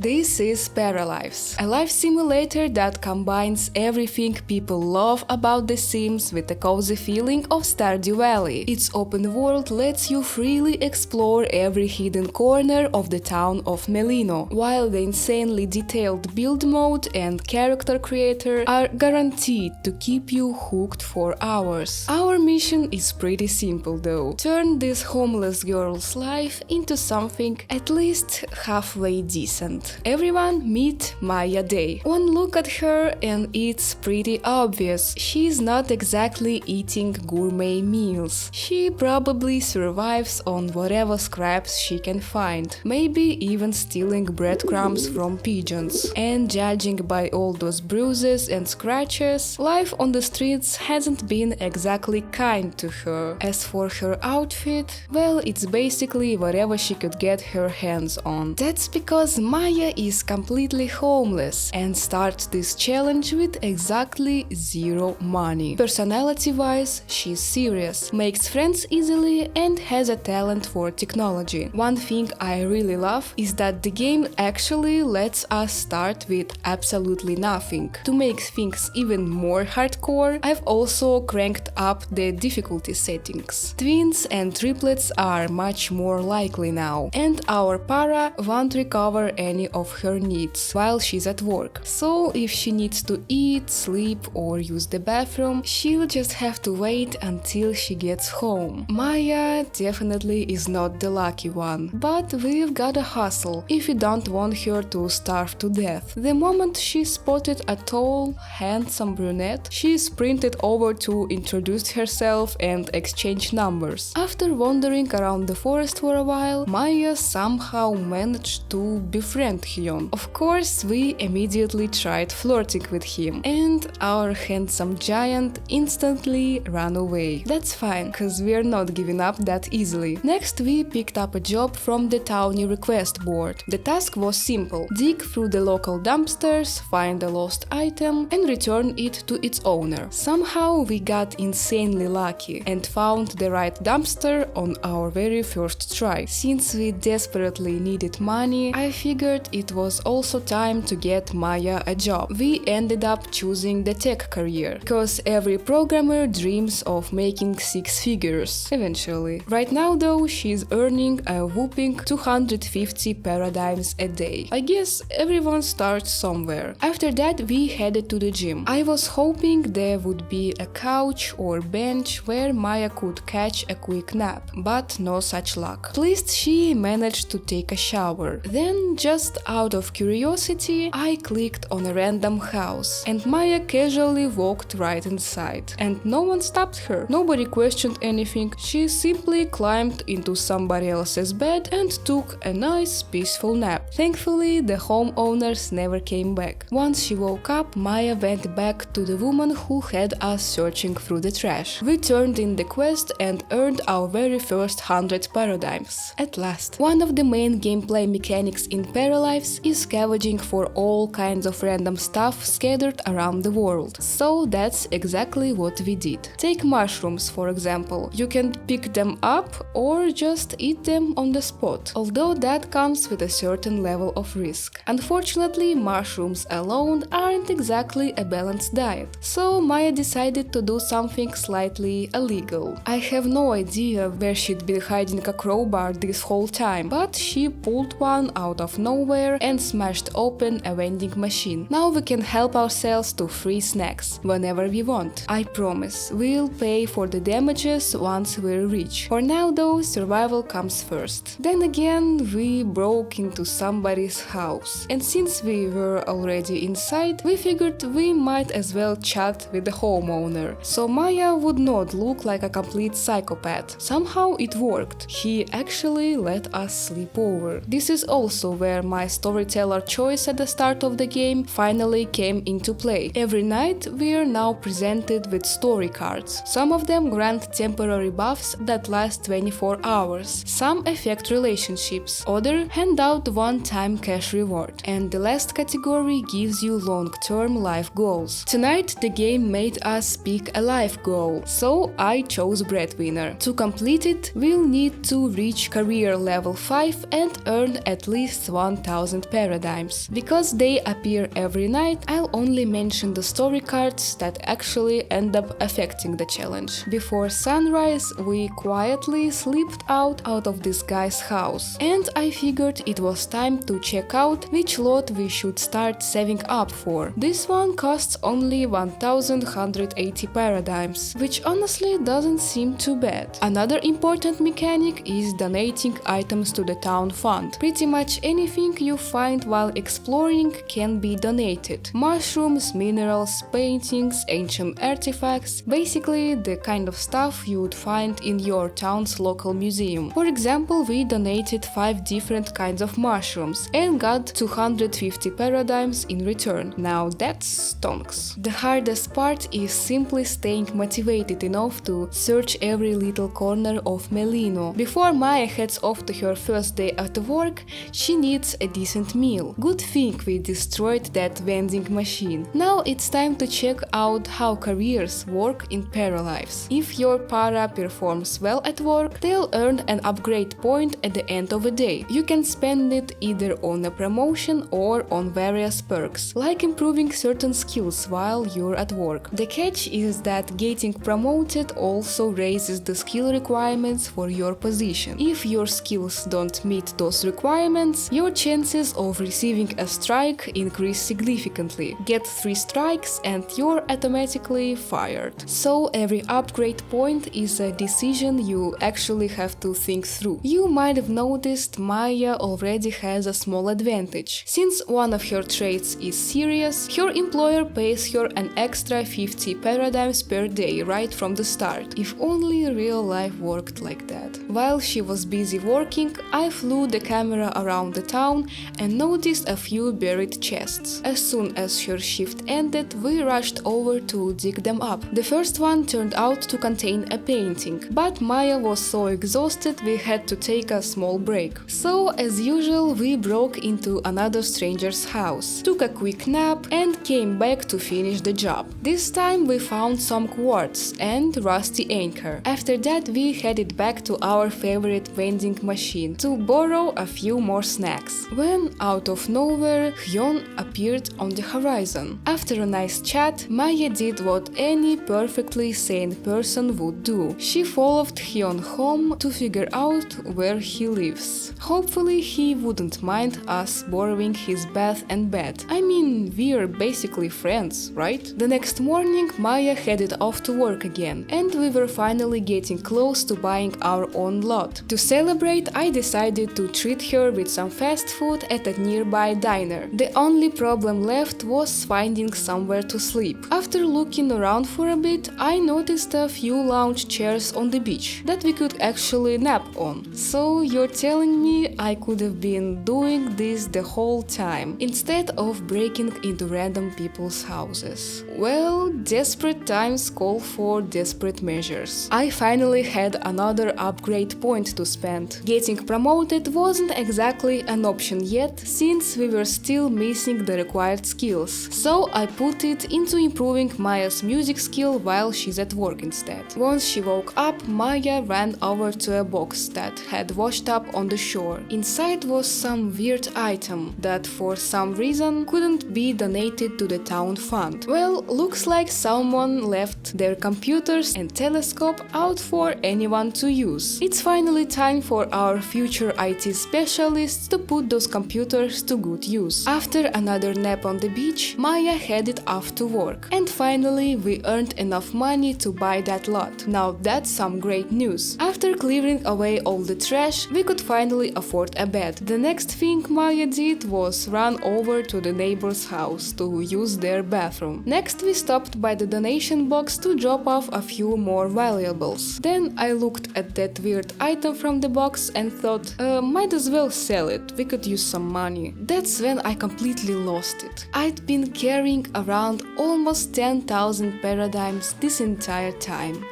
This is Paralives, a life simulator that combines everything people love about The Sims with a cozy feeling of Stardew Valley. Its open world lets you freely explore every hidden corner of the town of Melino, while the insanely detailed build mode and character creator are guaranteed to keep you hooked for hours. Our mission is pretty simple though: turn this homeless girl's life into something at least halfway decent. Everyone meet Maya Day. One look at her and it's pretty obvious she's not exactly eating gourmet meals. She probably survives on whatever scraps she can find, maybe even stealing breadcrumbs from pigeons. And judging by all those bruises and scratches, life on the streets hasn't been exactly kind to her. As for her outfit, well, it's basically whatever she could get her hands on. That's because Maya is completely homeless and starts this challenge with exactly zero money. Personality-wise, she's serious, makes friends easily and has a talent for technology. One thing I really love is that the game actually lets us start with absolutely nothing. To make things even more hardcore, I've also cranked up the difficulty settings. Twins and triplets are much more likely now, and our para won't recover any of her needs while she's at work. So if she needs to eat, sleep or use the bathroom, she'll just have to wait until she gets home. Maya definitely is not the lucky one, but we've gotta hustle if we don't want her to starve to death. The moment she spotted a tall, handsome brunette, she sprinted over to introduce herself and exchange numbers. After wandering around the forest for a while, Maya somehow managed to befriend Hyun. Of course, we immediately tried flirting with him, and our handsome giant instantly ran away. That's fine, cause we're not giving up that easily. Next, we picked up a job from the townie request board. The task was simple: dig through the local dumpsters, find a lost item, and return it to its owner. Somehow we got insanely lucky and found the right dumpster on our very first try. Since we desperately needed money, I figured it was also time to get Maya a job. We ended up choosing the tech career, cause every programmer dreams of making six figures eventually. Right now though, she's earning a whopping 250 paradigms a day. I guess everyone starts somewhere. After that, we headed to the gym. I was hoping there would be a couch or bench where Maya could catch a quick nap, but no such luck. At least she managed to take a shower. Then, just out of curiosity, I clicked on a random house, and Maya casually walked right inside. And no one stopped her. Nobody questioned anything. She simply climbed into somebody else's bed and took a nice, peaceful nap. Thankfully, the homeowners never came back. Once she woke up, Maya went back to the woman who had us searching through the trash. We turned in the quest and earned our very first 100 paradigms. At last. One of the main gameplay mechanics in Paralives is scavenging for all kinds of random stuff scattered around the world. So that's exactly what we did. Take mushrooms, for example. You can pick them up or just eat them on the spot, although that comes with a certain level of risk. Unfortunately, mushrooms alone aren't exactly a balanced diet, so Maya decided to do something slightly illegal. I have no idea where she'd been hiding a crowbar this whole time, but she pulled one out of nowhere and smashed open a vending machine. Now we can help ourselves to free snacks whenever we want. I promise, we'll pay for the damages once we're rich. For now though, survival comes first. Then again, we broke into somebody's house, and since we were already inside, we figured we might as well chat with the homeowner, so Maya would not look like a complete psychopath. Somehow it worked. He actually let us sleep over. This is also where my storyteller choice at the start of the game finally came into play. Every night we are now presented with story cards. Some of them grant temporary buffs that last 24 hours. Some affect relationships, others hand out one-time cash reward, and the last category gives you long-term life goals. Tonight the game made us pick a life goal, so I chose breadwinner. To complete it, we'll need to reach career level 5 and earn at least 1000 1000 paradigms. Because they appear every night, I'll only mention the story cards that actually end up affecting the challenge. Before sunrise, we quietly slipped out of this guy's house, and I figured it was time to check out which lot we should start saving up for. This one costs only 1180 paradigms, which honestly doesn't seem too bad. Another important mechanic is donating items to the town fund. Pretty much anything you find while exploring can be donated. Mushrooms, minerals, paintings, ancient artifacts, basically the kind of stuff you would find in your town's local museum. For example, we donated 5 different kinds of mushrooms and got 250 paradigms in return. Now that's stonks. The hardest part is simply staying motivated enough to search every little corner of Melino. Before Maya heads off to her first day at work, she needs a decent meal. Good thing we destroyed that vending machine. Now it's time to check out how careers work in Paralives. If your para performs well at work, they'll earn an upgrade point at the end of a day. You can spend it either on a promotion or on various perks, like improving certain skills while you're at work. The catch is that getting promoted also raises the skill requirements for your position. If your skills don't meet those requirements, your chances of receiving a strike increase significantly. Get 3 strikes and you're automatically fired. So every upgrade point is a decision you actually have to think through. You might have noticed Maya already has a small advantage. Since one of her traits is serious, her employer pays her an extra 50 paradigms per day right from the start. If only real life worked like that. While she was busy working, I flew the camera around the town and noticed a few buried chests. As soon as her shift ended, we rushed over to dig them up. The first one turned out to contain a painting, but Maya was so exhausted we had to take a small break. So, as usual, we broke into another stranger's house, took a quick nap and came back to finish the job. This time we found some quartz and rusty anchor. After that we headed back to our favorite vending machine to borrow a few more snacks. When, out of nowhere, Hyun appeared on the horizon. After a nice chat, Maya did what any perfectly sane person would do. She followed Hyun home to figure out where he lives. Hopefully he wouldn't mind us borrowing his bath and bed. I mean, we're basically friends, right? The next morning Maya headed off to work again, and we were finally getting close to buying our own lot. To celebrate, I decided to treat her with some fast food at a nearby diner. The only problem left was finding somewhere to sleep. After looking around for a bit, I noticed a few lounge chairs on the beach that we could actually nap on. So you're telling me I could have been doing this the whole time, instead of breaking into random people's houses. Well, desperate times call for desperate measures. I finally had another upgrade point to spend. Getting promoted wasn't exactly an option yet, since we were still missing the required skills. So I put it into improving Maya's music skill while she's at work instead. Once she woke up, Maya ran over to a box that had washed up on the shore. Inside was some weird item that for some reason couldn't be donated to the town fund. Well, looks like someone left their computers and telescope out for anyone to use. It's finally time for our future IT specialists to put those computers to good use. After another nap on the beach, Maya headed off to work. And finally, we earned enough money to buy that lot. Now that's some great news. After clearing away all the trash, we could finally afford a bed. The next thing Maya did was run over to the neighbor's house to use their bathroom. Next, we stopped by the donation box to drop off a few more valuables. Then I looked at that weird item from the box and thought, might as well sell it, we could use some money. That's when I completely lost it. I'd been carrying around almost 10,000 paradigms this entire time.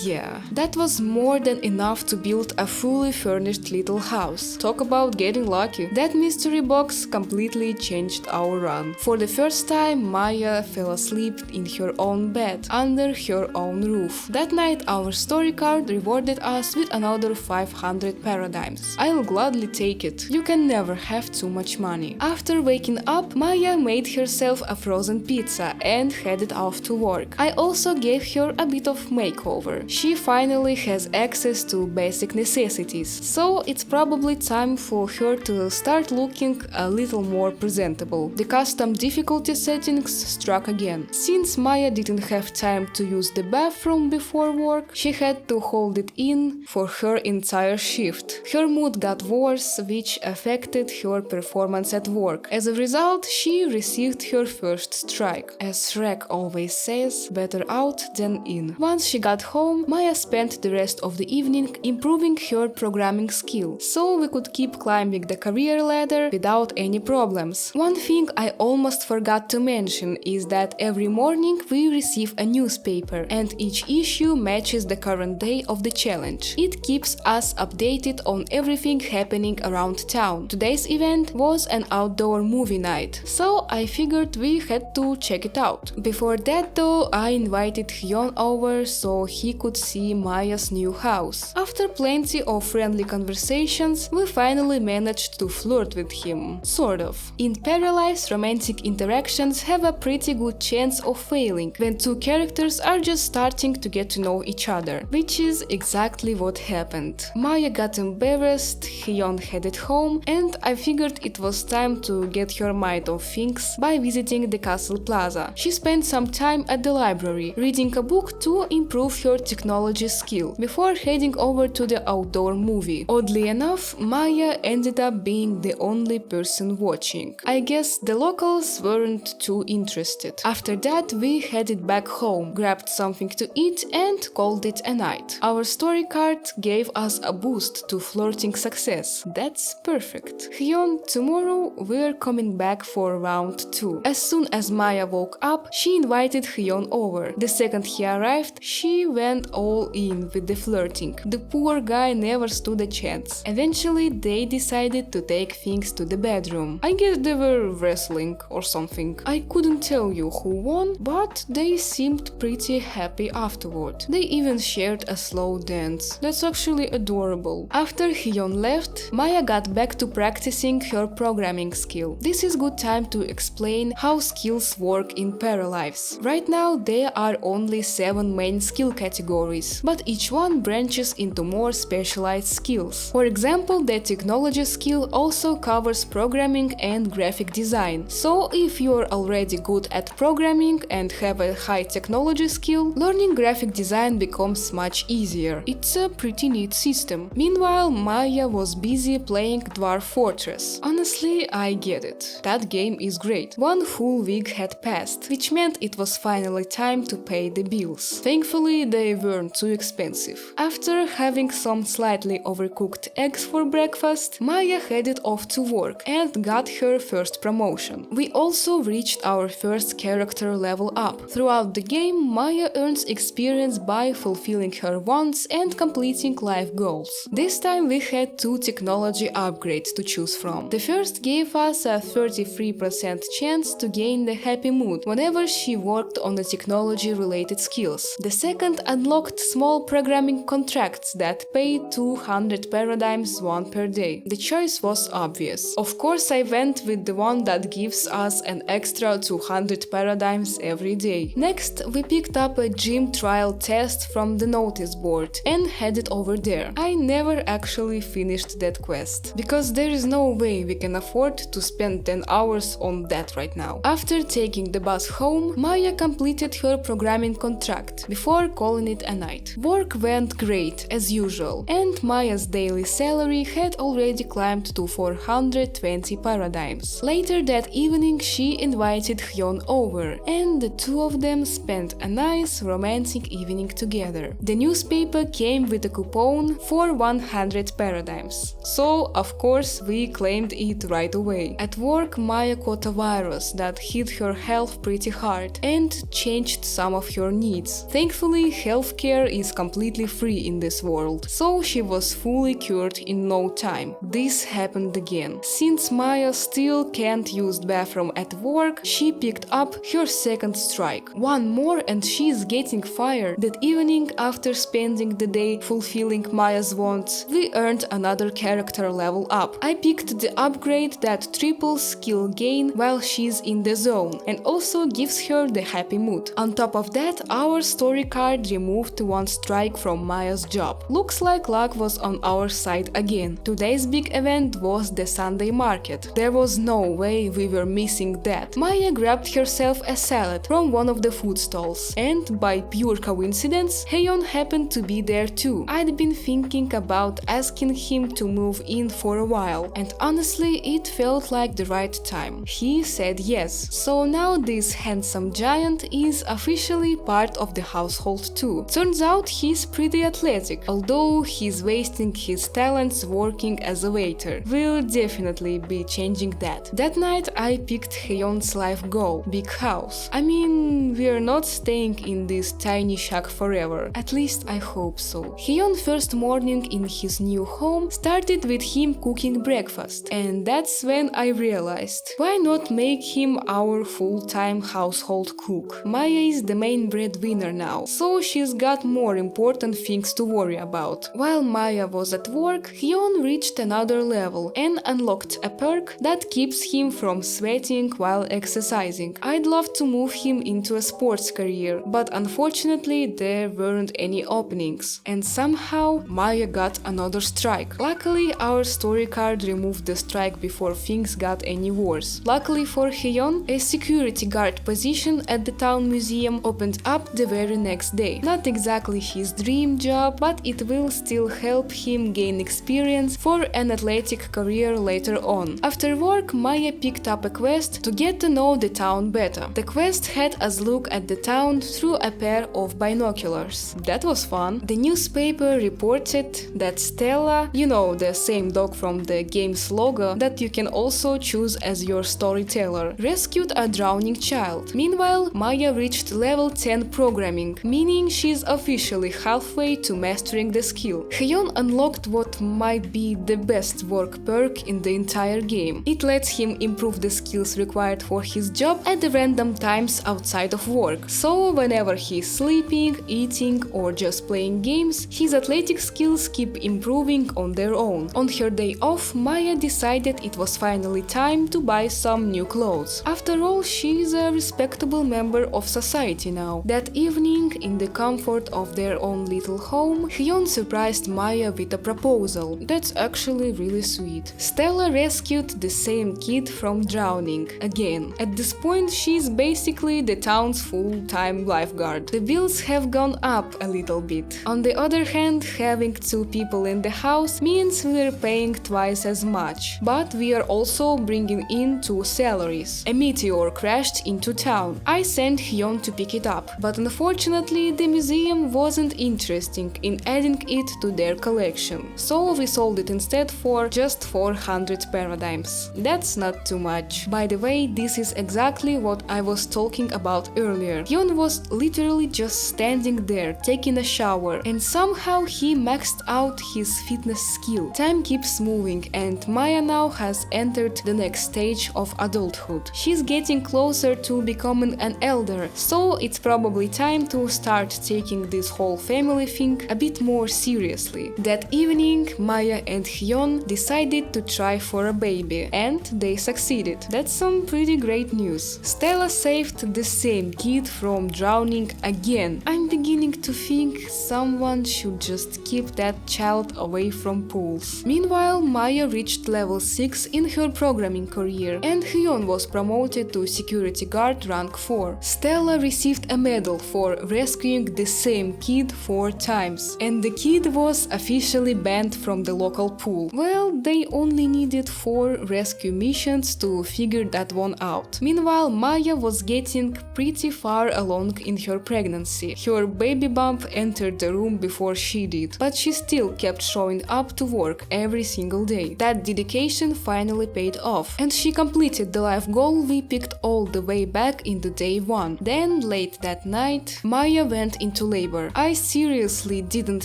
Yeah, that was more than enough to build a fully furnished little house. Talk about getting lucky. That mystery box completely changed our run. For the first time, Maya fell asleep in her own bed, under her own roof. That night, our story card rewarded us with another 500 paradigms. I'll gladly take it. You can never have too much money. After waking up, Maya made herself a frozen pizza and headed off to work. I also gave her a bit of makeover. She finally has access to basic necessities, so it's probably time for her to start looking a little more presentable. The custom difficulty settings struck again. Since Maya didn't have time to use the bathroom before work, she had to hold it in for her entire shift. Her mood got worse, which affected her performance at work. As a result, she received her first strike. As Shrek always says, better out than in. Once she got home, Maya spent the rest of the evening improving her programming skill, so we could keep climbing the career ladder without any problems. One thing I almost forgot to mention is that every morning we receive a newspaper, and each issue matches the current day of the challenge. It keeps us updated on everything happening around town. Today's event was an outdoor movie night, so I figured we had to check it out. Before that though, I invited Hyon over so he could see Maya's new house. After plenty of friendly conversations, we finally managed to flirt with him. Sort of. In Paralives, romantic interactions have a pretty good chance of failing when two characters are just starting to get to know each other, which is exactly what happened. Maya got embarrassed, Hyon headed home, and I figured it was time to get her mind off things by visiting the castle plaza. She spent some time at the library, reading a book to improve her technology skill, before heading over to the outdoor movie. Oddly enough, Maya ended up being the only person watching. I guess the locals weren't too interested. After that, we headed back home, grabbed something to eat, and called it a night. Our story card gave us a boost to flirting success. That's perfect. Hyon, tomorrow we're coming back for round 2. As soon as Maya woke up, she invited Hyon over. The second he arrived, she went all in with the flirting. The poor guy never stood a chance. Eventually, they decided to take things to the bedroom. I guess they were wrestling or something. I couldn't tell you who won, but they seemed pretty happy afterward. They even shared a slow dance. That's actually adorable. After Hyon left, Maya got back to practicing her programming skill. This is good time to explain how skills work in Paralives. Right now, there are only 7 main skill categories, but each one branches into more specialized skills. For example, the technology skill also covers programming and graphic design. So if you're already good at programming and have a high technology skill, learning graphic design becomes much easier. It's a pretty neat system. Meanwhile, Maya was busy playing Dwarf Fortress. Honestly, I get it. That game is great. One full week had passed, which meant it was finally time to pay the bills. Thankfully, they weren't too expensive. After having some slightly overcooked eggs for breakfast, Maya headed off to work and got her first promotion. We also reached our first character level up. Throughout the game, Maya earns experience by fulfilling her wants and completing life goals. This time we had 2 technology upgrades to choose from. The first gave us a 33% chance to gain the happy mood whenever she worked on the technology-related skills. The second unlocked small programming contracts that paid 200 paradigms, 1 per day. The choice was obvious. Of course, I went with the one that gives us an extra 200 paradigms every day. Next, we picked up a gym trial test from the notice board and headed over there. I never actually finished that quest, because there is no way we can afford to spend 10 hours on that right now. After taking the bus home, Maya completed her programming contract before calling it a night. Work went great, as usual, and Maya's daily salary had already climbed to 420 paradigms. Later that evening, she invited Hyon over, and the 2 of them spent a nice romantic evening together. The newspaper came with a coupon for 100 paradigms, so of course we claimed it right away. At work, Maya caught a virus that hit her health pretty hard and changed some of her needs. Thankfully, health self-care is completely free in this world. So she was fully cured in no time. This happened again. Since Maya still can't use the bathroom at work, she picked up her second strike. One more and she is getting fired. That evening, after spending the day fulfilling Maya's wants, we earned another character level up. I picked the upgrade that triples skill gain while she's in the zone and also gives her the happy mood. On top of that, our story card removed one strike from Maya's job. Looks like luck was on our side again. Today's big event was the Sunday market. There was no way we were missing that. Maya grabbed herself a salad from one of the food stalls, and by pure coincidence, Heon happened to be there too. I'd been thinking about asking him to move in for a while, and honestly, it felt like the right time. He said yes, so now this handsome giant is officially part of the household too. Turns out he's pretty athletic, although he's wasting his talents working as a waiter. We'll definitely be changing that. That night I picked Heon's life goal, big house. I mean, we're not staying in this tiny shack forever. At least I hope so. Heon's first morning in his new home started with him cooking breakfast, and that's when I realized, why not make him our full-time household cook? Maya is the main breadwinner now, so she's got more important things to worry about. While Maya was at work, Hyun reached another level and unlocked a perk that keeps him from sweating while exercising. I'd love to move him into a sports career, but unfortunately there weren't any openings. And somehow Maya got another strike. Luckily, our story card removed the strike before things got any worse. Luckily for Hyun, a security guard position at the town museum opened up the very next day. Not exactly his dream job, but it will still help him gain experience for an athletic career later on. After work, Maya picked up a quest to get to know the town better. The quest had us look at the town through a pair of binoculars. That was fun. The newspaper reported that Stella, you know, the same dog from the game's logo that you can also choose as your storyteller, rescued a drowning child. Meanwhile, Maya reached level 10 programming, meaning she's officially halfway to mastering the skill. Hyun unlocked what might be the best work perk in the entire game. It lets him improve the skills required for his job at the random times outside of work. So whenever he's sleeping, eating, or just playing games, his athletic skills keep improving on their own. On her day off, Maya decided it was finally time to buy some new clothes. After all, she's a respectable member of society now. That evening, in the comfort of their own little home, Hyun surprised Maya with a proposal. That's actually really sweet. Stella rescued the same kid from drowning again. At this point, she's basically the town's full-time lifeguard. The bills have gone up a little bit. On the other hand, having two people in the house means we're paying twice as much. But we are also bringing in two salaries. A meteor crashed into town. I sent Hyun to pick it up, but unfortunately the museum wasn't interested in adding it to their collection. So we sold it instead for just 400 paradigms. That's not too much. By the way, this is exactly what I was talking about earlier. Hyun was literally just standing there taking a shower, and somehow he maxed out his fitness skill. Time keeps moving and Maya now has entered the next stage of adulthood. She's getting closer to becoming an elder, so it's probably time to start taking this whole family thing a bit more seriously. That evening, Maya and Hyun decided to try for a baby, and they succeeded. That's some pretty great news. Stella saved the same kid from drowning again. I'm beginning to think someone should just keep that child away from pools. Meanwhile, Maya reached level 6 in her programming career, and Hyun was promoted to security guard rank 4. Stella received a medal for rescuing the same kid 4 times, and the kid was officially banned from the local pool. Well, they only needed 4 rescue missions to figure that one out. Meanwhile, Maya was getting pretty far along in her pregnancy. Her baby bump entered the room before she did, but she still kept showing up to work every single day. That dedication finally paid off, and she completed the life goal we picked all the way back in the day 1. Then, late that night, Maya went into into labor. I seriously didn't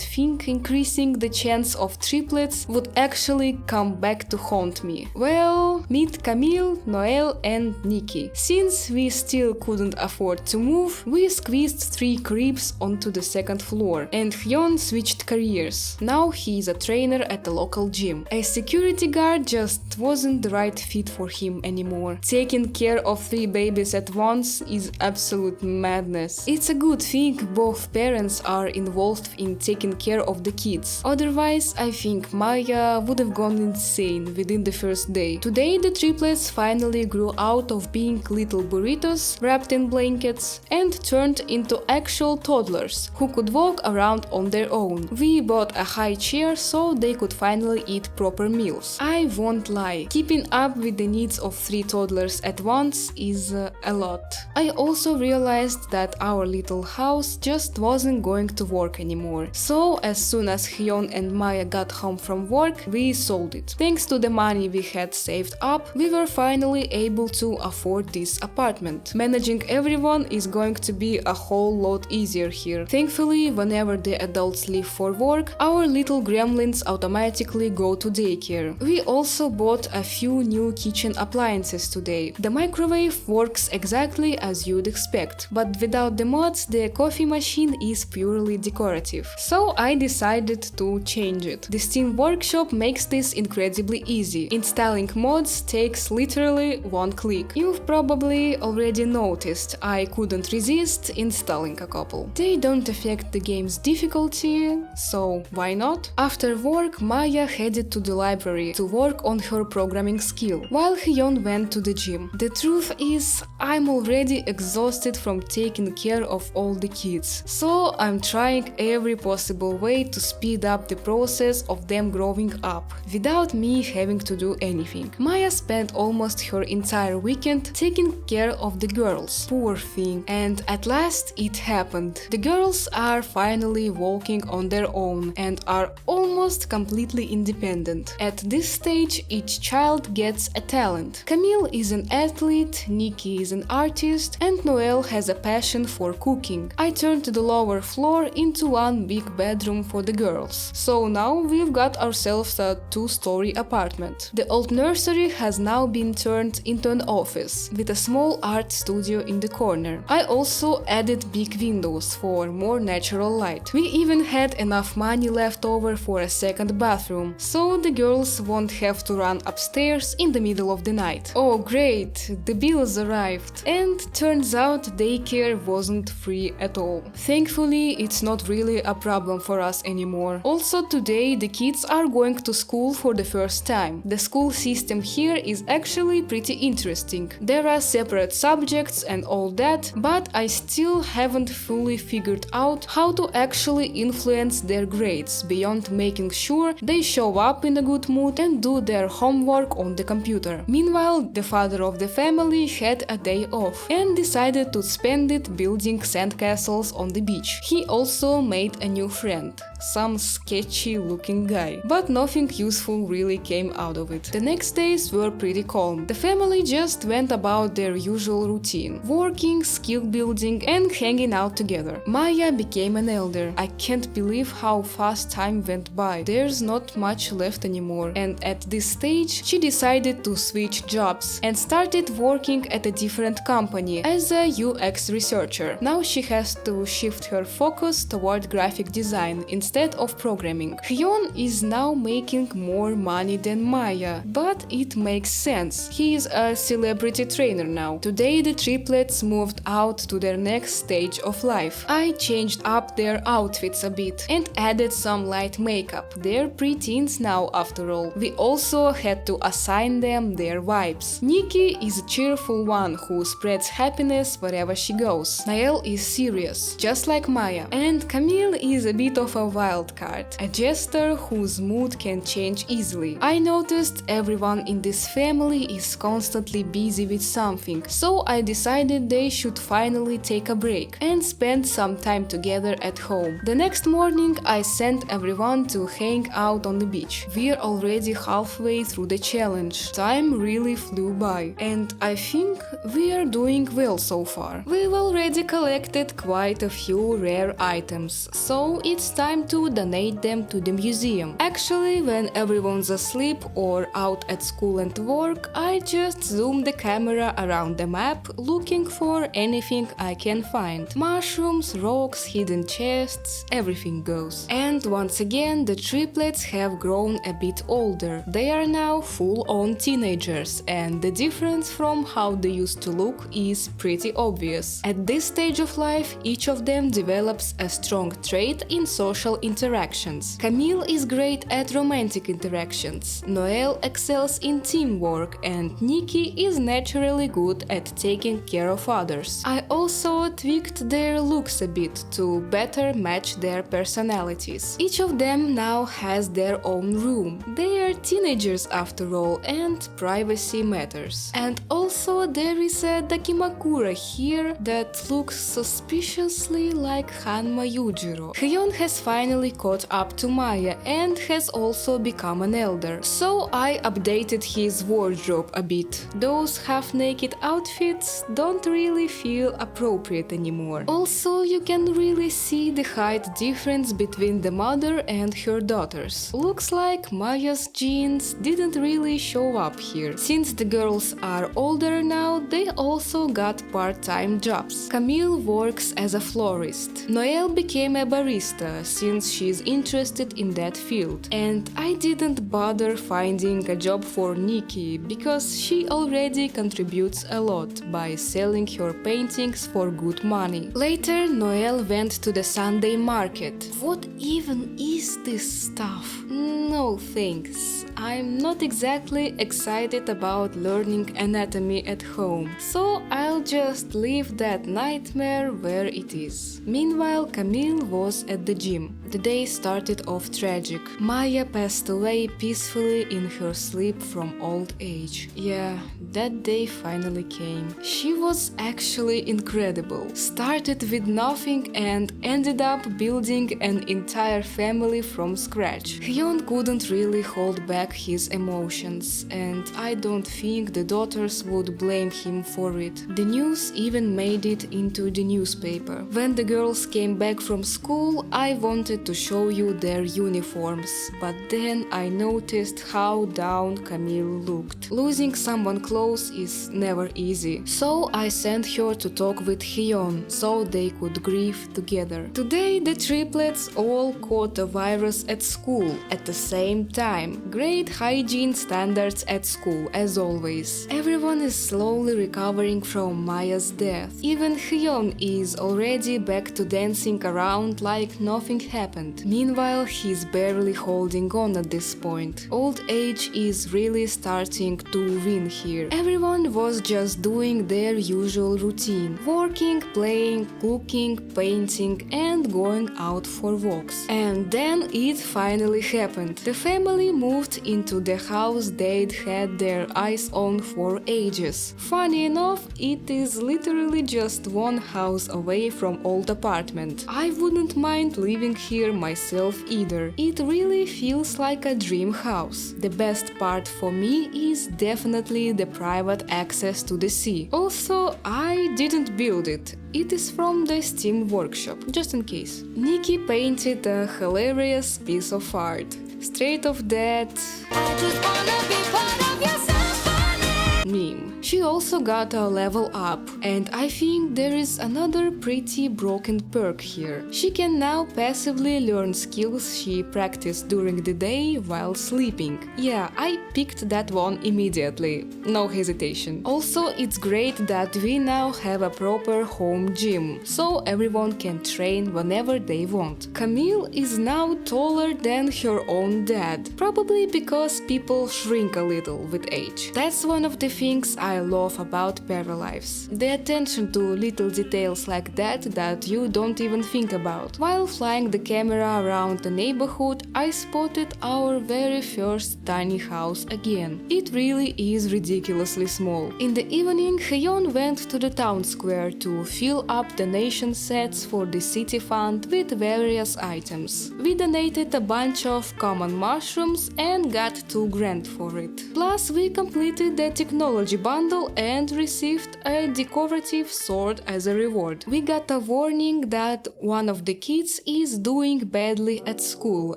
think increasing the chance of triplets would actually come back to haunt me. Well, meet Camille, Noel and Nikki. Since we still couldn't afford to move, we squeezed 3 cribs onto the second floor, and Hyun switched careers. Now he is a trainer at the local gym. A security guard just wasn't the right fit for him anymore. Taking care of 3 babies at once is absolute madness. It's a good thing both parents are involved in taking care of the kids. Otherwise, I think Maya would have gone insane within the first day. Today, the triplets finally grew out of being little burritos wrapped in blankets and turned into actual toddlers who could walk around on their own. We bought a high chair so they could finally eat proper meals. I won't lie, keeping up with the needs of 3 toddlers at once is a lot. I also realized that our little house just wasn't going to work anymore. So as soon as Hyun and Maya got home from work, we sold it. Thanks to the money we had saved up, we were finally able to afford this apartment. Managing everyone is going to be a whole lot easier here. Thankfully, whenever the adults leave for work, our little gremlins automatically go to daycare. We also bought a few new kitchen appliances today. The microwave works exactly as you'd expect, but without the mods, the coffee machine is purely decorative. So I decided to change it. The Steam Workshop makes this incredibly easy. Installing mods takes literally 1 click. You've probably already noticed I couldn't resist installing a couple. They don't affect the game's difficulty, so why not? After work, Maya headed to the library to work on her programming skill, while Hyun went to the gym. The truth is, I'm already exhausted from taking care of all the kids, so I'm trying every possible way to speed up the process of them growing up, without me having to do anything. Maya spent almost her entire weekend taking care of the girls. Poor thing. And at last it happened. The girls are finally walking on their own and are almost completely independent. At this stage, each child gets a talent. Camille is an athlete, Nikki is an artist, and Noel has a passion for cooking. I turned the lower floor into one big bedroom for the girls. So now we've got ourselves a 2-story apartment. The old nursery has now been turned into an office, with a small art studio in the corner. I also added big windows for more natural light. We even had enough money left over for a second bathroom, so the girls won't have to run upstairs in the middle of the night. Oh great, the bills arrived. And turns out daycare wasn't free at all. Thankfully, it's not really a problem for us anymore. Also today, the kids are going to school for the first time. The school system here is actually pretty interesting. There are separate subjects and all that, but I still haven't fully figured out how to actually influence their grades beyond making sure they show up in a good mood and do their homework on the computer. Meanwhile, the father of the family had a day off and decided to spend it building sandcastles on the beach. He also made a new friend, some sketchy looking guy, but nothing useful really came out of it. The next days were pretty calm. The family just went about their usual routine, working, skill building and hanging out together. Maya became an elder. I can't believe how fast time went by. There's not much left anymore, and at this stage she decided to switch jobs and started working at a different company as a UX researcher. Now she has to shift her focus toward graphic design instead of programming. Hyun is now making more money than Maya, but it makes sense. He is a celebrity trainer now. Today the triplets moved out to their next stage of life. I changed up their outfits a bit and added some light makeup. They're preteens now after all. We also had to assign them their vibes. Nikki is a cheerful one who spreads happiness wherever she goes. Nael is serious, just like Maya. And Camille is a bit of a wild card, a jester whose mood can change easily. I noticed everyone in this family is constantly busy with something, so I decided they should finally take a break and spend some time together at home. The next morning I sent everyone to hang out on the beach. We're already halfway through the challenge. Time really flew by, and I think we are doing well so far. We've already collected quite a a few rare items, so it's time to donate them to the museum. Actually, when everyone's asleep or out at school and work, I just zoom the camera around the map looking for anything I can find. Mushrooms, rocks, hidden chests, everything goes. And once again, the triplets have grown a bit older. They are now full-on teenagers, and the difference from how they used to look is pretty obvious. At this stage of life, each of them develops a strong trait in social interactions. Camille is great at romantic interactions, Noelle excels in teamwork, and Nikki is naturally good at taking care of others. I also tweaked their looks a bit to better match their personalities. Each of them now has their own room. They are teenagers after all, and privacy matters. And also there is a Dakimakura here that looks suspiciously like Hanma Yujiro. Hyun has finally caught up to Maya and has also become an elder, so I updated his wardrobe a bit. Those half-naked outfits don't really feel appropriate anymore. Also, you can really see the height difference between the mother and her daughters. Looks like Maya's genes didn't really show up here. Since the girls are older now, they also got part-time jobs. Camille works as a florist. Noelle became a barista since she's interested in that field. And I didn't bother finding a job for Nikki because she already contributes a lot by selling her paintings for good money. Later, Noelle went to the Sunday market. What even is this stuff? No thanks. I'm not exactly excited about learning anatomy at home, so I'll just leave that nightmare where it is. Meanwhile, Camille was at the gym. The day started off tragic. Maya passed away peacefully in her sleep from old age. Yeah, that day finally came. She was actually incredible. Started with nothing and ended up building an entire family from scratch. Hyun couldn't really hold back his emotions, and I don't think the daughters would blame him for it. The news even made it into the newspaper. When the girls came back from school, I wanted to show you their uniforms, but then I noticed how down Camille looked. Losing someone close is never easy, so I sent her to talk with Hyun so they could grieve together. Today the triplets all caught a virus at school at the same time. Great hygiene standards at school as always. Everyone is slowly recovering from Maya's death. Even Hyun is already back to dancing around like nothing happened. Meanwhile, he's barely holding on at this point. Old age is really starting to win here. Everyone was just doing their usual routine. Working, playing, cooking, painting and going out for walks. And then it finally happened. The family moved into the house they'd had their eyes on for ages. Funny enough, it is literally just one house away from old apartment. I wouldn't mind living here myself either. It really feels like a dream house. The best part for me is definitely the private access to the sea. Also, I didn't build it. It is from the Steam workshop, just in case. Nikki painted a hilarious piece of art. Straight off that I just wanna be part of your symphony meme. She also got a level up, and I think there is another pretty broken perk here. She can now passively learn skills she practiced during the day while sleeping. Yeah, I picked that one immediately, no hesitation. Also, it's great that we now have a proper home gym, so everyone can train whenever they want. Camille is now taller than her own dad, probably because people shrink a little with age. That's one of the things I love about Paralives. The attention to little details like that you don't even think about. While flying the camera around the neighborhood, I spotted our very first tiny house again. It really is ridiculously small. In the evening, Hyun went to the town square to fill up donation sets for the city fund with various items. We donated a bunch of common mushrooms and got $2 grand for it. Plus, we completed the technology bundle bundle and received a decorative sword as a reward. We got a warning that one of the kids is doing badly at school,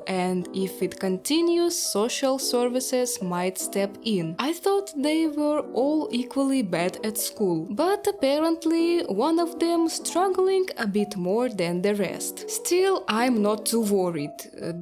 and if it continues, social services might step in. I thought they were all equally bad at school, but apparently one of them struggling a bit more than the rest. Still, I'm not too worried.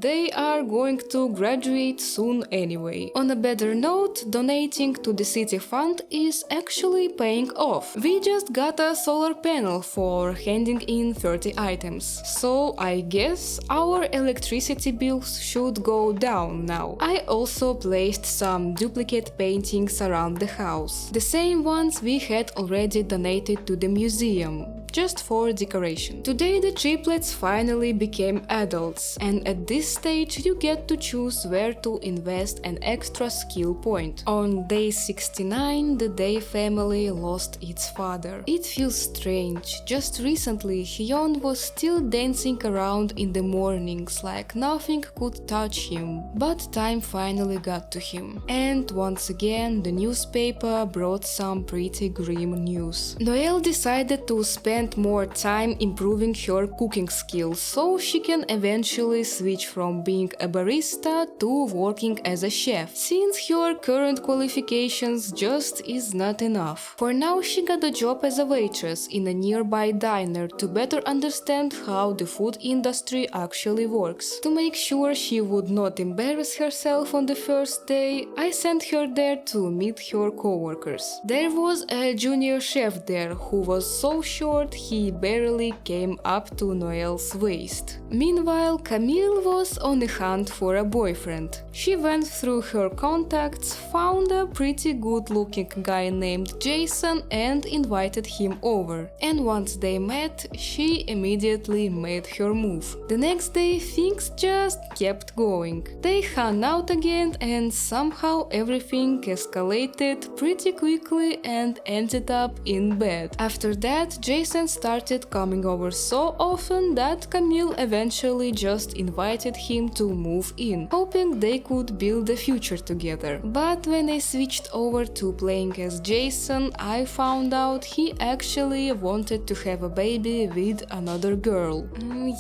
They are going to graduate soon anyway. On a better note, donating to the city fund is actually paying off. We just got a solar panel for handing in 30 items, so I guess our electricity bills should go down now. I also placed some duplicate paintings around the house, the same ones we had already donated to the museum, just for decoration. Today the triplets finally became adults, and at this stage you get to choose where to invest an extra skill point. On day 69 the Day family lost its father. It feels strange. Just recently Hyun was still dancing around in the mornings like nothing could touch him, but time finally got to him. And once again the newspaper brought some pretty grim news. Noelle decided to spend more time improving her cooking skills so she can eventually switch from being a barista to working as a chef, since her current qualifications just is not enough. For now she got a job as a waitress in a nearby diner to better understand how the food industry actually works. To make sure she would not embarrass herself on the first day, I sent her there to meet her co-workers. There was a junior chef there who was so short he barely came up to Noelle's waist. Meanwhile, Camille was on the hunt for a boyfriend. She went through her contacts, found a pretty good-looking guy named Jason and invited him over. And once they met, she immediately made her move. The next day things just kept going. They hung out again and somehow everything escalated pretty quickly and ended up in bed. After that, Jason started coming over so often that Camille eventually just invited him to move in, hoping they could build a future together. But when I switched over to playing as Jason, I found out he actually wanted to have a baby with another girl.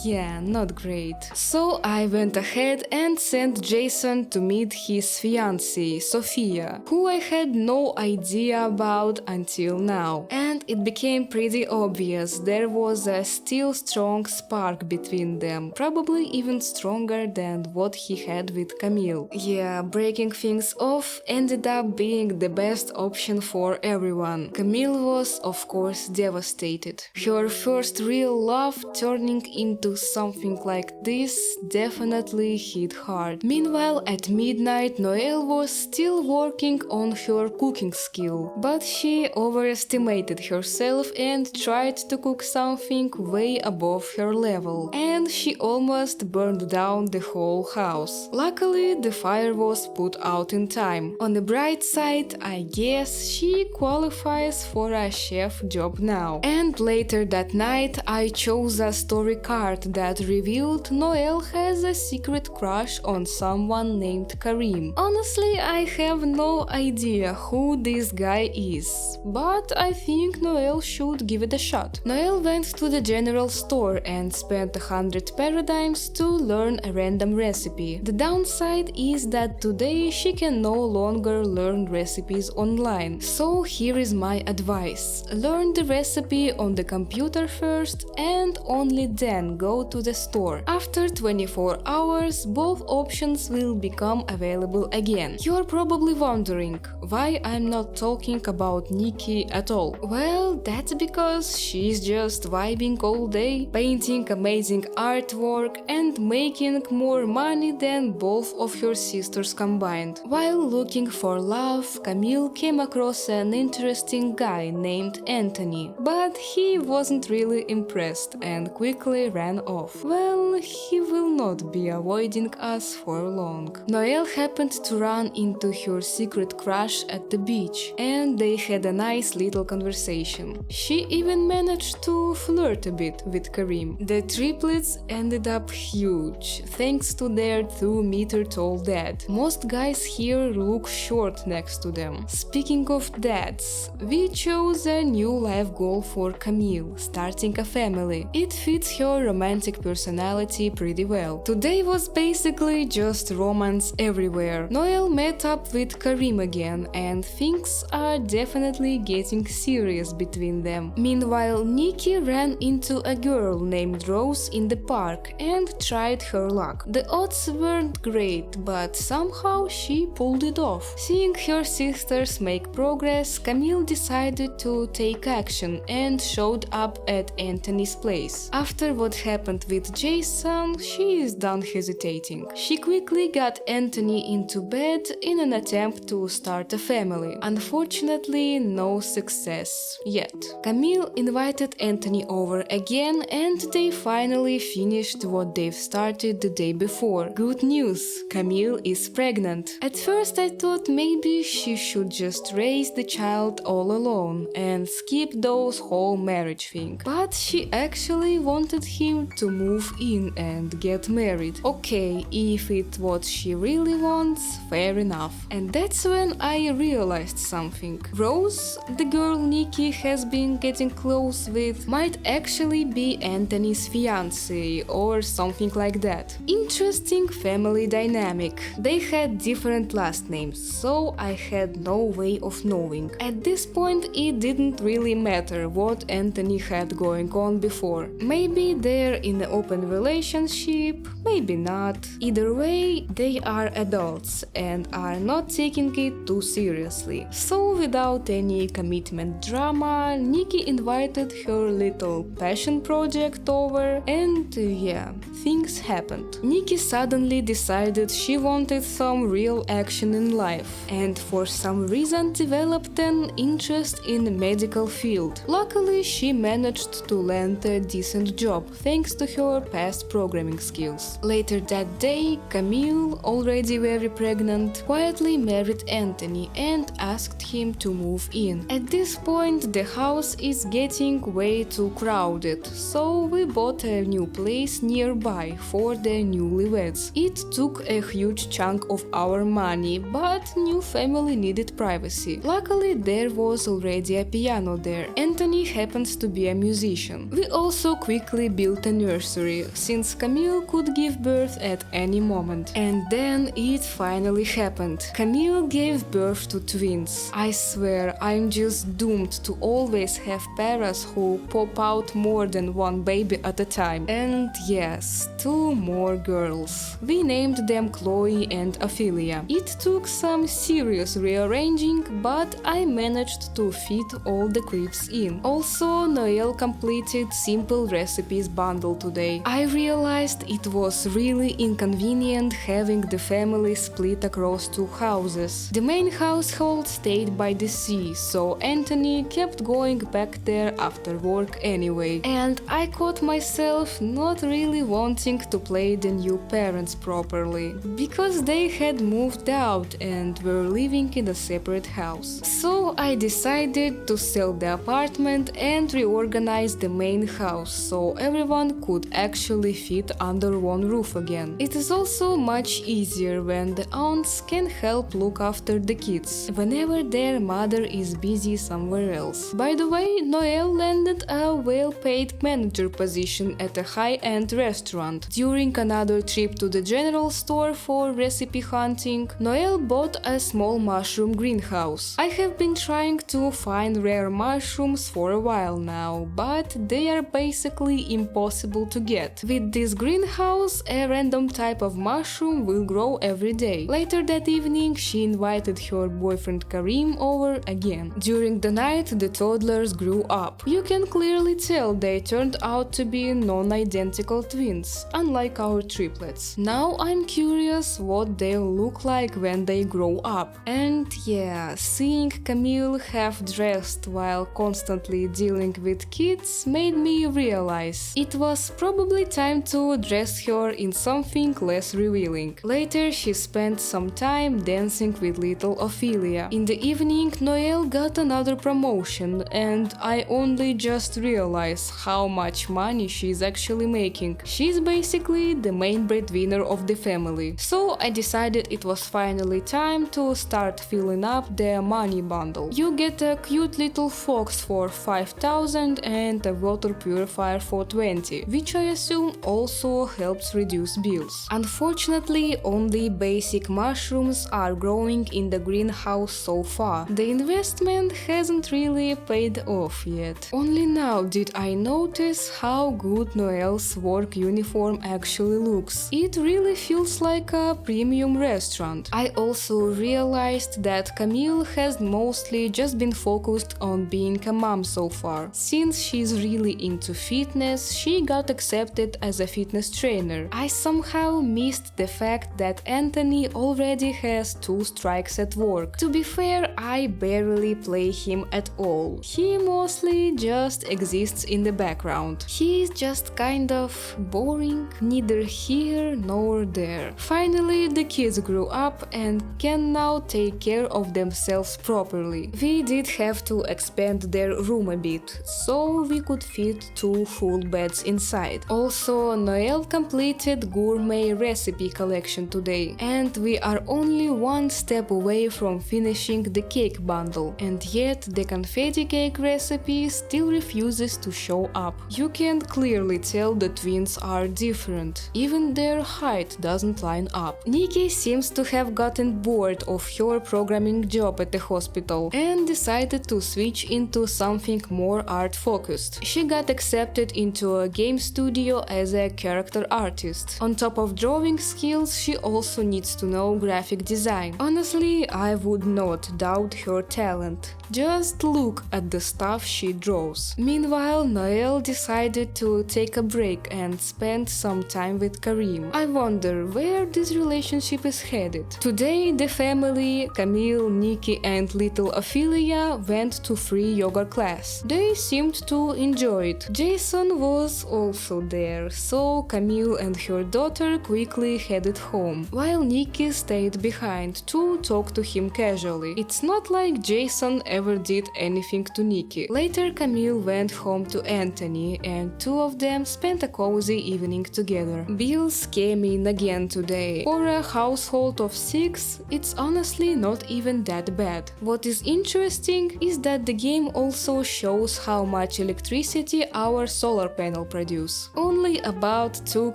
Yeah, not great. So I went ahead and sent Jason to meet his fiancée, Sophia, who I had no idea about until now. And it became pretty obvious there was a still strong spark between them, probably even stronger than what he had with Camille. Yeah, breaking things off ended up being the best option for everyone. Camille was, of course, devastated. Her first real love turning into something like this definitely hit hard. Meanwhile, at midnight, Noelle was still working on her cooking skill, but she overestimated herself and tried to cook something way above her level, and she almost burned down the whole house. Luckily, the fire was put out in time. On the bright side, I guess she qualifies for a chef job now. And later that night, I chose a story card that revealed Noelle has a secret crush on someone named Karim. Honestly, I have no idea who this guy is, but I think Noelle should give it a shot. Noelle went to the general store and spent 100 paradigms to learn a random recipe. The downside is that today she can no longer learn recipes online. So here is my advice. Learn the recipe on the computer first and only then go to the store. After 24 hours, both options will become available again. You're probably wondering why I'm not talking about Nikki at all. Well, that's because she's just vibing all day, painting amazing artwork and making more money than both of her sisters combined. While looking for love, Camille came across an interesting guy named Anthony, but he wasn't really impressed and quickly ran off. Well, he will not be avoiding us for long. Noelle happened to run into her secret crush at the beach, and they had a nice little conversation. conversation. She even managed to flirt a bit with Karim. The triplets ended up huge, thanks to their 2-meter-tall dad. Most guys here look short next to them. Speaking of dads, we chose a new life goal for Camille, starting a family. It fits her romantic personality pretty well. Today was basically just romance everywhere. Noel met up with Karim again, and things are definitely getting serious between them. Meanwhile, Nikki ran into a girl named Rose in the park and tried her luck. The odds weren't great, but somehow she pulled it off. Seeing her sisters make progress, Camille decided to take action and showed up at Anthony's place. After what happened with Jason, she is done hesitating. She quickly got Anthony into bed in an attempt to start a family. Unfortunately, no success yet. Camille invited Anthony over again and they finally finished what they've started the day before. Good news, Camille is pregnant. At first I thought maybe she should just raise the child all alone and skip those whole marriage thing. But she actually wanted him to move in and get married. Okay, if it's what she really wants, fair enough. And that's when I realized something. Rose, the girl Nikki has been getting close with, might actually be Anthony's fiancée or something like that. Interesting family dynamic. They had different last names, so I had no way of knowing. At this point, it didn't really matter what Anthony had going on before. Maybe they're in an open relationship, maybe not. Either way, they are adults and are not taking it too seriously. So without any commitment drama, Nikki invited her little passion project over and yeah, things happened. Nikki suddenly decided she wanted some real action in life and for some reason developed an interest in the medical field. Luckily, she managed to land a decent job thanks to her past programming skills. Later that day, Camille, already very pregnant, quietly married Anthony and asked him to move in. At this point, the house is getting way too crowded, so we bought a new place nearby for the newlyweds. It took a huge chunk of our money, but new family needed privacy. Luckily, there was already a piano there. Anthony happens to be a musician. We also quickly built a nursery, since Camille could give birth at any moment. And then it finally happened. Camille gave birth to twins. I swear, I'm just doomed to always have parents who pop out more than one baby at a time. And yes, 2 more girls. We named them Chloe and Ophelia. It took some serious rearranging, but I managed to fit all the clips in. Also, Noel completed simple recipes bundle today. I realized it was really inconvenient having the family split across 2 houses. The main household stayed by the sea, so Anthony kept going back there after work anyway. And I caught myself not really wanting to play the new parents properly, because they had moved out and were living in a separate house. So I decided to sell the apartment and reorganize the main house so everyone could actually fit under one roof again. It is also much easier when the aunts can help look after the kids whenever their mother is busy somewhere else. By the way, Noel landed a well-paid manager position at a high-end restaurant. During another trip to the general store for recipe hunting, Noel bought a small mushroom greenhouse. I have been trying to find rare mushrooms for a while now, but they are basically impossible to get. With this greenhouse, a random type of mushroom will grow every day. Later that evening, she invited her boyfriend Karim over again. During the night, the toddlers grew up. You can clearly tell they turned out to be non-identical twins, unlike our triplets. Now I'm curious what they'll look like when they grow up. And yeah, seeing Camille half-dressed while constantly dealing with kids made me realize it was probably time to dress her in something less revealing. Later, she spent some time dancing with little Ophelia. In the evening, Noel got another promotion promotion, and I only just realized how much money she's actually making. She's basically the main breadwinner of the family. So I decided it was finally time to start filling up the money bundle. You get a cute little fox for 5,000 and a water purifier for 20, which I assume also helps reduce bills. Unfortunately, only basic mushrooms are growing in the greenhouse so far. The investment hasn't really paid off yet. Only now did I notice how good Noelle's work uniform actually looks. It really feels like a premium restaurant. I also realized that Camille has mostly just been focused on being a mom so far. Since she's really into fitness, she got accepted as a fitness trainer. I somehow missed the fact that Anthony already has 2 strikes at work. To be fair, I barely play him at all. He mostly just exists in the background. He's just kind of boring, neither here nor there. Finally, the kids grew up and can now take care of themselves properly. We did have to expand their room a bit, so we could fit 2 full beds inside. Also, Noelle completed gourmet recipe collection today, and we are only 1 step away from finishing the cake bundle, and yet the confetti cake recipe still refuses to show up. You can clearly tell the twins are different. Even their height doesn't line up. Nikki seems to have gotten bored of her programming job at the hospital and decided to switch into something more art-focused. She got accepted into a game studio as a character artist. On top of drawing skills, she also needs to know graphic design. Honestly, I would not doubt her talent. Just look at the stuff she draws. Meanwhile, Noelle decided to take a break and spend some time with Karim. I wonder where this relationship is headed. Today, the family, Camille, Nikki and little Ophelia, went to free yoga class. They seemed to enjoy it. Jason was also there, so Camille and her daughter quickly headed home, while Nikki stayed behind to talk to him casually. It's not like Jason ever did anything to Nikki. Later, Camille went home to Anthony, and 2 of them spent a cozy evening together. Bills came in again today. For a household of 6, it's honestly not even that bad. What is interesting is that the game also shows how much electricity our solar panel produce. Only about 2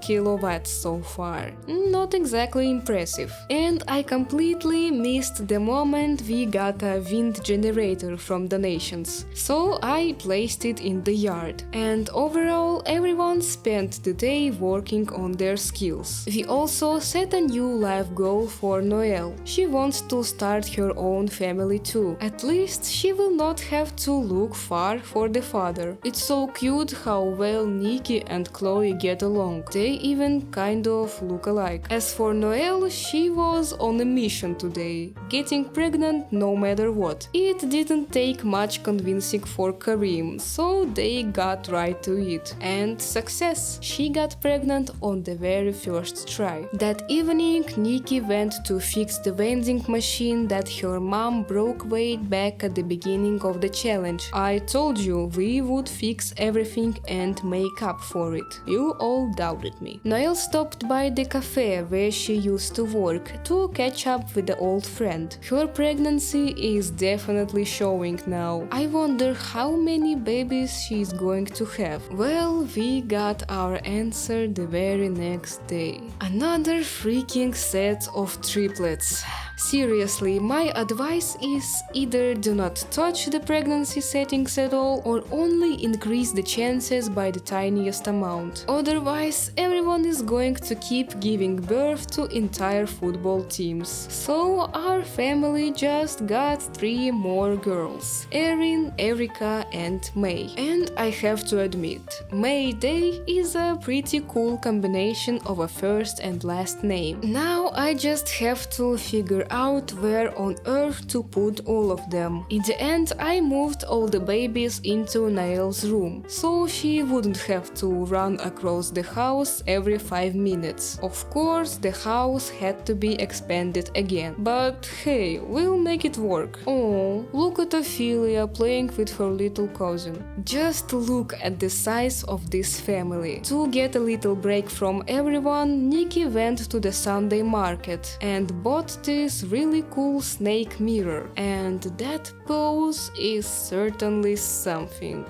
kilowatts so far. Not exactly impressive. And I completely missed the moment we got a wind generator from donations. So I placed it in the yard. And overall, everyone spent the day working on their skills. We also set a new life goal for Noelle. She wants to start her own family too. At least she will not have to look far for the father. It's so cute how well Nikki and Chloe get along. They even kind of look alike. As for Noelle, she was on a mission today, getting pregnant no matter what. It didn't take much convincing for Karim, so they got right to it. And success! She got pregnant on the very first try. That evening, Nikki went to fix the vending machine that her mom broke way back at the beginning of the challenge. I told you we would fix everything and make up for it. You all doubted me. Noelle stopped by the cafe where she used to work to catch up with the old friend. Her pregnancy is definitely showing now. I wonder how many babies she's going to have. Well, we got our answer the very next day. Another freaking set of triplets. Seriously, my advice is either do not touch the pregnancy settings at all or only increase the chances by the tiniest amount. Otherwise, everyone is going to keep giving birth to entire football teams. So our family just got 3 more girls: Erin, Erica and May. And I have to admit, May Day is a pretty cool combination of a first and last name. Now I just have to figure out where on earth to put all of them. In the end, I moved all the babies into Nael's room, so she wouldn't have to run across the house every 5 minutes. Of course, the house had to be expanded again, but hey, we'll make it work. Oh, look at Ophelia playing with her little cousin. Just look at the size of this family. To get a little break from everyone, Nikki went to the Sunday market and bought this really cool snake mirror, and that pose is certainly something.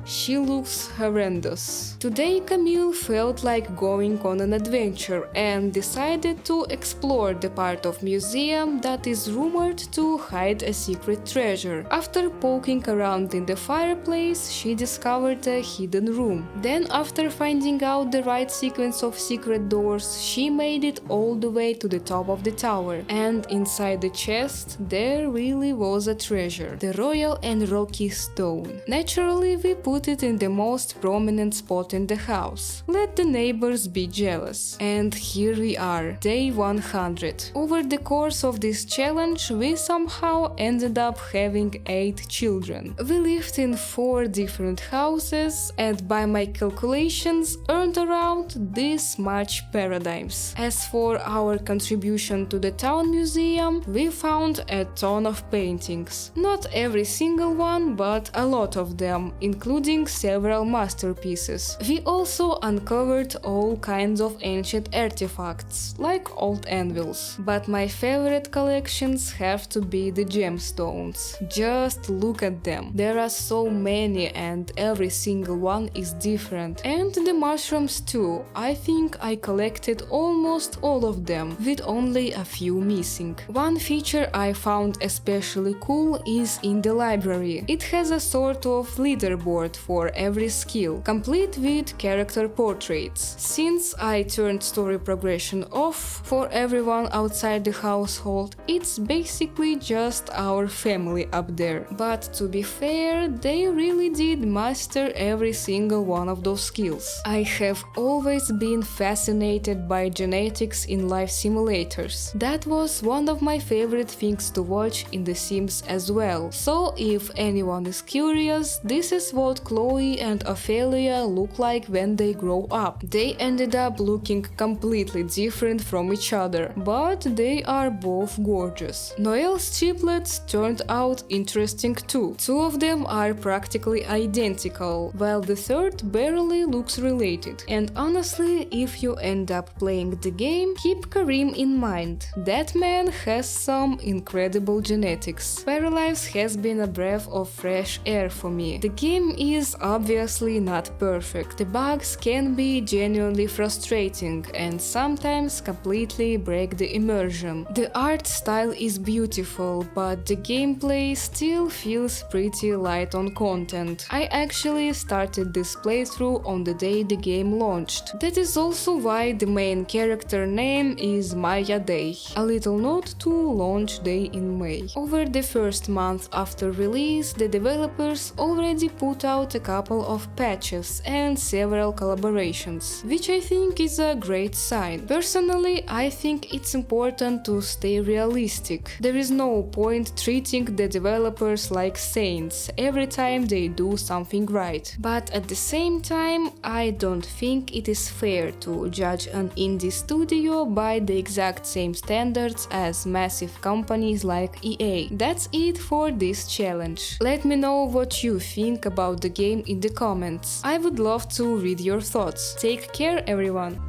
She looks horrendous. Today Camille felt like going on an adventure and decided to explore the part of museum that is rumored to hide a secret treasure. After poking around in the fireplace, she discovered a hidden room. Then, after finding out the right sequence of secret doors, she made it all the way to the top of the tower. And inside the chest, there really was a treasure, the royal and rocky stone. Naturally, we put it in the most prominent spot in the house. Let the neighbors be jealous. And here we are, day 100. Over the course of this challenge, we somehow ended up having 8 children. We lived in 4 different houses and by my calculations earned around this much paradigms. As for our contribution to the town museum, we found a ton of paintings. Not every single one, but a lot of them, including several masterpieces. We also uncovered all kinds of ancient artifacts, like old anvils. But my favorite collections have to be the gemstones. Just look at them. There are so many and every single one is different. And the mushrooms too. I think I collected almost all of them, with only a few missing. One feature I found especially cool is in the library. It has a sort of leaderboard for every skill, complete with character portraits. Since I turned story progression off for everyone outside the household, it's basically just our family up there. But to be fair, they really did master every single one of those skills. I have always been fascinated by genetics in life simulators. That was one of my favorite things to watch in The Sims as well. So if anyone is curious, this is what Chloe and Ophelia look like when they grow up. They ended up looking completely different from each other, but they are both gorgeous. Noelle's triplets turned out interesting too. 2 of them are practically identical, while the third barely looks related. And honestly, if you end up playing the game, keep Karim in mind. That man has some incredible genetics. Paralives has been a breath of fresh air for me. The game is obviously not perfect. The bugs can be genuinely frustrating and sometimes completely break the immersion. The art style is beautiful, but the gameplay still feels pretty light on content. I actually started this playthrough on the day the game launched. That is also why the main character name is Maya Day, a little note to launch day in May. Over the first month after release, the developers already put out a couple of patches and several collaborations, which I think is a great sign. Personally, I think it's important to stay realistic. There is no point treating the developers like saints every time they do something right. But at the same time, I don't think it is fair to judge an indie studio by the exact same standards as massive companies like EA. That's it for this challenge. Let me know what you think about the game in the comments. I would love to read your thoughts. Take care, everyone!